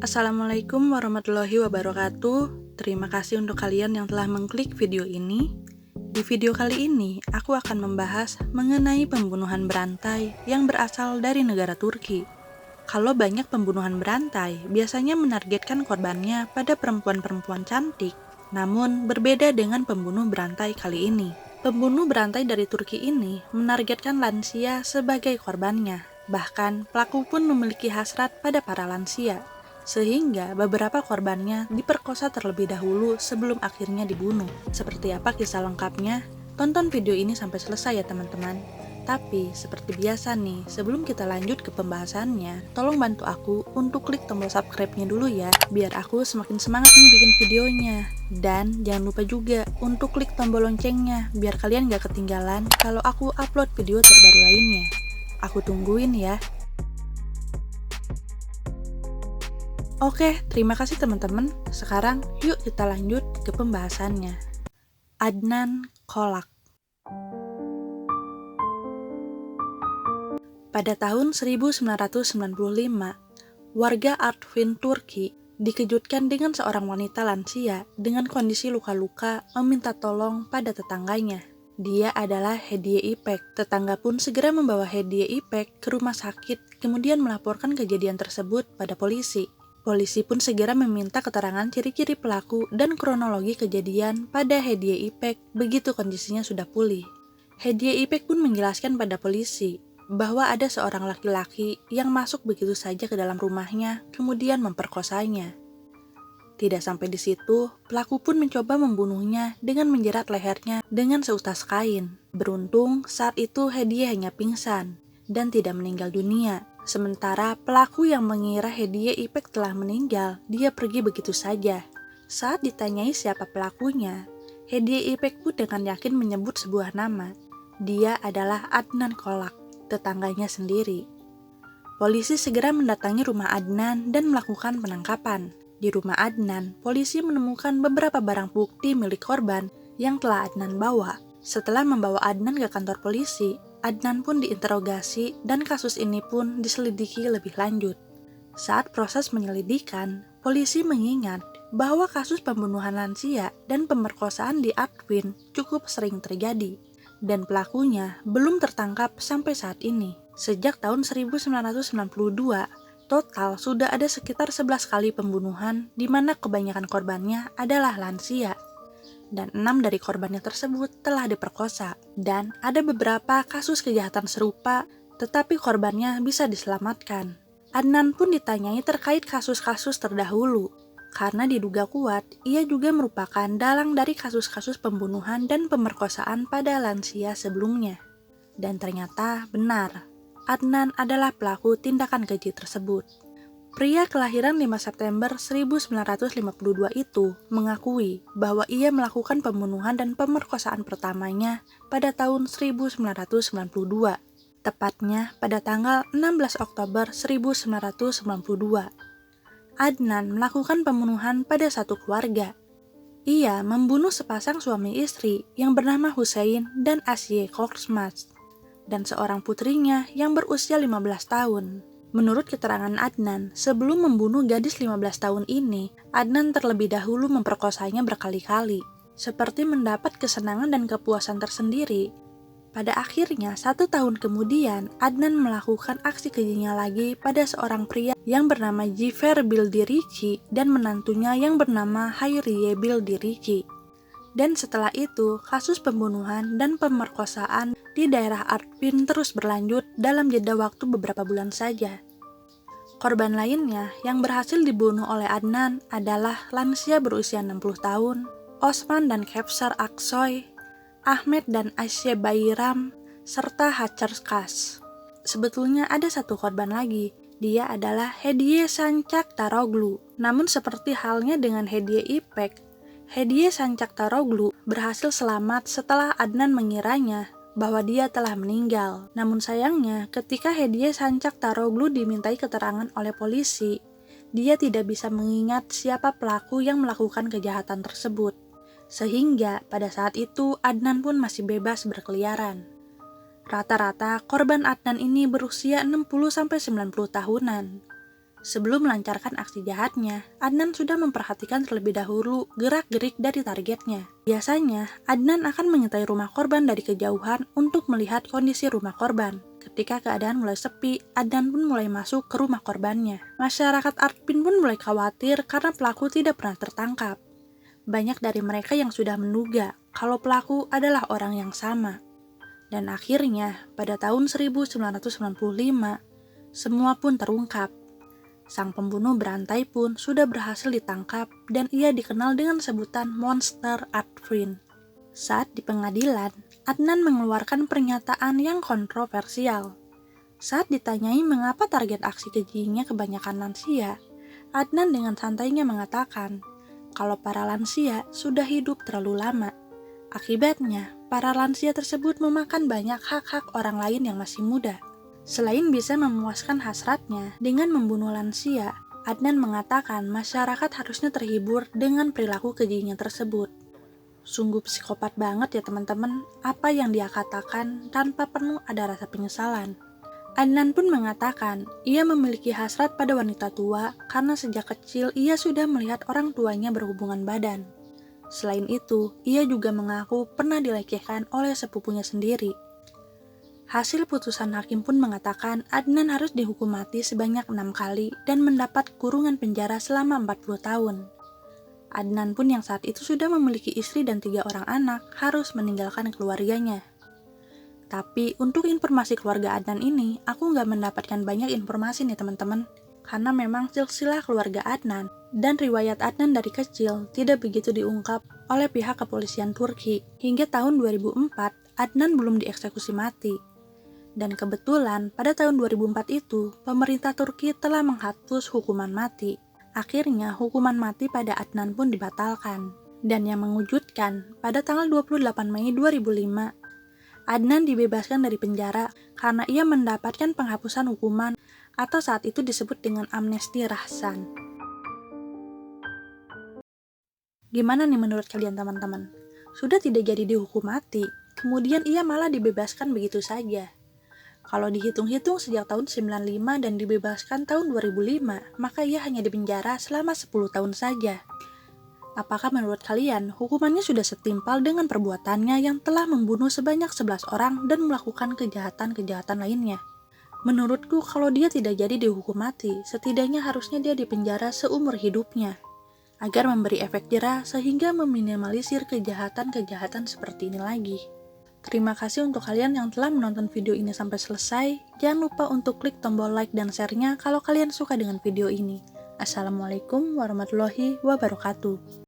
Assalamualaikum warahmatullahi wabarakatuh. Terima kasih untuk kalian yang telah mengklik video ini. Di video kali ini, aku akan membahas mengenai pembunuhan berantai yang berasal dari negara Turki. Kalau banyak pembunuhan berantai, biasanya menargetkan korbannya pada perempuan-perempuan cantik. Namun, berbeda dengan pembunuh berantai kali ini. Pembunuh berantai dari Turki ini menargetkan lansia sebagai korbannya. Bahkan, pelaku pun memiliki hasrat pada para lansia. Sehingga beberapa korbannya diperkosa terlebih dahulu sebelum akhirnya dibunuh. Seperti apa kisah lengkapnya? Tonton video ini sampai selesai ya teman-teman. Tapi seperti biasa nih, sebelum kita lanjut ke pembahasannya, tolong bantu aku untuk klik tombol subscribe-nya dulu ya, biar aku semakin semangat nih bikin videonya. Dan jangan lupa juga untuk klik tombol loncengnya, biar kalian gak ketinggalan kalau aku upload video terbaru lainnya. Aku tungguin ya. Oke, terima kasih teman-teman. Sekarang yuk kita lanjut ke pembahasannya. Adnan Kolak. Pada tahun 1995, warga Artvin, Turki dikejutkan dengan seorang wanita lansia dengan kondisi luka-luka meminta tolong pada tetangganya. Dia adalah Hediye İpek. Tetangga pun segera membawa Hediye İpek ke rumah sakit, kemudian melaporkan kejadian tersebut pada polisi. Polisi pun segera meminta keterangan ciri-ciri pelaku dan kronologi kejadian pada Hediye İpek begitu kondisinya sudah pulih. Hediye İpek pun menjelaskan pada polisi bahwa ada seorang laki-laki yang masuk begitu saja ke dalam rumahnya kemudian memperkosanya. Tidak sampai di situ, pelaku pun mencoba membunuhnya dengan menjerat lehernya dengan seutas kain. Beruntung saat itu Hediye hanya pingsan dan tidak meninggal dunia. Sementara pelaku yang mengira Hediye İpek telah meninggal, dia pergi begitu saja. Saat ditanyai siapa pelakunya, Hediye İpek pun dengan yakin menyebut sebuah nama. Dia adalah Adnan Kolak, tetangganya sendiri. Polisi segera mendatangi rumah Adnan dan melakukan penangkapan. Di rumah Adnan, polisi menemukan beberapa barang bukti milik korban yang telah Adnan bawa. Setelah membawa Adnan ke kantor polisi, Adnan pun diinterogasi dan kasus ini pun diselidiki lebih lanjut. Saat proses penyelidikan, polisi mengingat bahwa kasus pembunuhan lansia dan pemerkosaan di Artvin cukup sering terjadi dan pelakunya belum tertangkap sampai saat ini. Sejak tahun 1992, total sudah ada sekitar 11 kali pembunuhan di mana kebanyakan korbannya adalah lansia. Dan 6 dari korbannya tersebut telah diperkosa. Dan ada beberapa kasus kejahatan serupa, tetapi korbannya bisa diselamatkan. Adnan pun ditanyai terkait kasus-kasus terdahulu, karena diduga kuat ia juga merupakan dalang dari kasus-kasus pembunuhan dan pemerkosaan pada lansia sebelumnya. Dan ternyata benar, Adnan adalah pelaku tindakan keji tersebut. Pria kelahiran 5 September 1952 itu mengakui bahwa ia melakukan pembunuhan dan pemerkosaan pertamanya pada tahun 1992, tepatnya pada tanggal 16 Oktober 1992. Adnan melakukan pembunuhan pada satu keluarga. Ia membunuh sepasang suami istri yang bernama Hussein dan Asiye Korkmaz dan seorang putrinya yang berusia 15 tahun. Menurut keterangan Adnan, sebelum membunuh gadis 15 tahun ini, Adnan terlebih dahulu memperkosanya berkali-kali, seperti mendapat kesenangan dan kepuasan tersendiri. Pada akhirnya, 1 tahun kemudian, Adnan melakukan aksi kejinya lagi pada seorang pria yang bernama Cifer Bildirici dan menantunya yang bernama Hayriye Bildirici. Dan setelah itu, kasus pembunuhan dan pemerkosaan di daerah Artvin terus berlanjut dalam jeda waktu beberapa bulan saja. Korban lainnya yang berhasil dibunuh oleh Adnan adalah lansia berusia 60 tahun, Osman dan Kevser Aksoy, Ahmed dan Asye Bayram, serta Hacer Kas. Sebetulnya ada satu korban lagi, dia adalah Hediye Sancak Taroglu. Namun seperti halnya dengan Hediye İpek, Hediye Sancak Taroglu berhasil selamat setelah Adnan mengiranya bahwa dia telah meninggal. Namun sayangnya, ketika Hediye Sancak Taroglu dimintai keterangan oleh polisi, dia tidak bisa mengingat siapa pelaku yang melakukan kejahatan tersebut. Sehingga pada saat itu Adnan pun masih bebas berkeliaran. Rata-rata korban Adnan ini berusia 60-90 tahunan. Sebelum melancarkan aksi jahatnya, Adnan sudah memperhatikan terlebih dahulu gerak-gerik dari targetnya. Biasanya, Adnan akan menyertai rumah korban dari kejauhan untuk melihat kondisi rumah korban. Ketika keadaan mulai sepi, Adnan pun mulai masuk ke rumah korbannya. Masyarakat Artvin pun mulai khawatir karena pelaku tidak pernah tertangkap. Banyak dari mereka yang sudah menduga kalau pelaku adalah orang yang sama. Dan akhirnya, pada tahun 1995, semua pun terungkap. Sang pembunuh berantai pun sudah berhasil ditangkap dan ia dikenal dengan sebutan Monster Artvin. Saat di pengadilan, Adnan mengeluarkan pernyataan yang kontroversial. Saat ditanyai mengapa target aksi kejinya kebanyakan lansia, Adnan dengan santainya mengatakan kalau para lansia sudah hidup terlalu lama. Akibatnya, para lansia tersebut memakan banyak hak-hak orang lain yang masih muda. Selain bisa memuaskan hasratnya dengan membunuh lansia, Adnan mengatakan masyarakat harusnya terhibur dengan perilaku kejinya tersebut. Sungguh psikopat banget ya teman-teman, apa yang dia katakan tanpa penuh ada rasa penyesalan. Adnan pun mengatakan ia memiliki hasrat pada wanita tua karena sejak kecil ia sudah melihat orang tuanya berhubungan badan. Selain itu, ia juga mengaku pernah dilecehkan oleh sepupunya sendiri. Hasil putusan hakim pun mengatakan Adnan harus dihukum mati sebanyak 6 kali dan mendapat kurungan penjara selama 40 tahun. Adnan pun yang saat itu sudah memiliki istri dan 3 orang anak harus meninggalkan keluarganya. Tapi untuk informasi keluarga Adnan ini, aku nggak mendapatkan banyak informasi nih teman-teman. Karena memang silsilah keluarga Adnan dan riwayat Adnan dari kecil tidak begitu diungkap oleh pihak kepolisian Turki. Hingga tahun 2004, Adnan belum dieksekusi mati. Dan kebetulan pada tahun 2004 itu, pemerintah Turki telah menghapus hukuman mati. Akhirnya hukuman mati pada Adnan pun dibatalkan. Dan yang mengejutkan, pada tanggal 28 Mei 2005, Adnan dibebaskan dari penjara karena ia mendapatkan penghapusan hukuman atau saat itu disebut dengan amnesti rahsan. Gimana nih menurut kalian teman-teman? Sudah tidak jadi dihukum mati, kemudian ia malah dibebaskan begitu saja. Kalau dihitung-hitung sejak tahun 95 dan dibebaskan tahun 2005, maka ia hanya dipenjara selama 10 tahun saja. Apakah menurut kalian hukumannya sudah setimpal dengan perbuatannya yang telah membunuh sebanyak 11 orang dan melakukan kejahatan-kejahatan lainnya? Menurutku kalau dia tidak jadi dihukum mati, setidaknya harusnya dia dipenjara seumur hidupnya, agar memberi efek jera sehingga meminimalisir kejahatan-kejahatan seperti ini lagi. Terima kasih untuk kalian yang telah menonton video ini sampai selesai. Jangan lupa untuk klik tombol like dan share-nya kalau kalian suka dengan video ini. Assalamualaikum warahmatullahi wabarakatuh.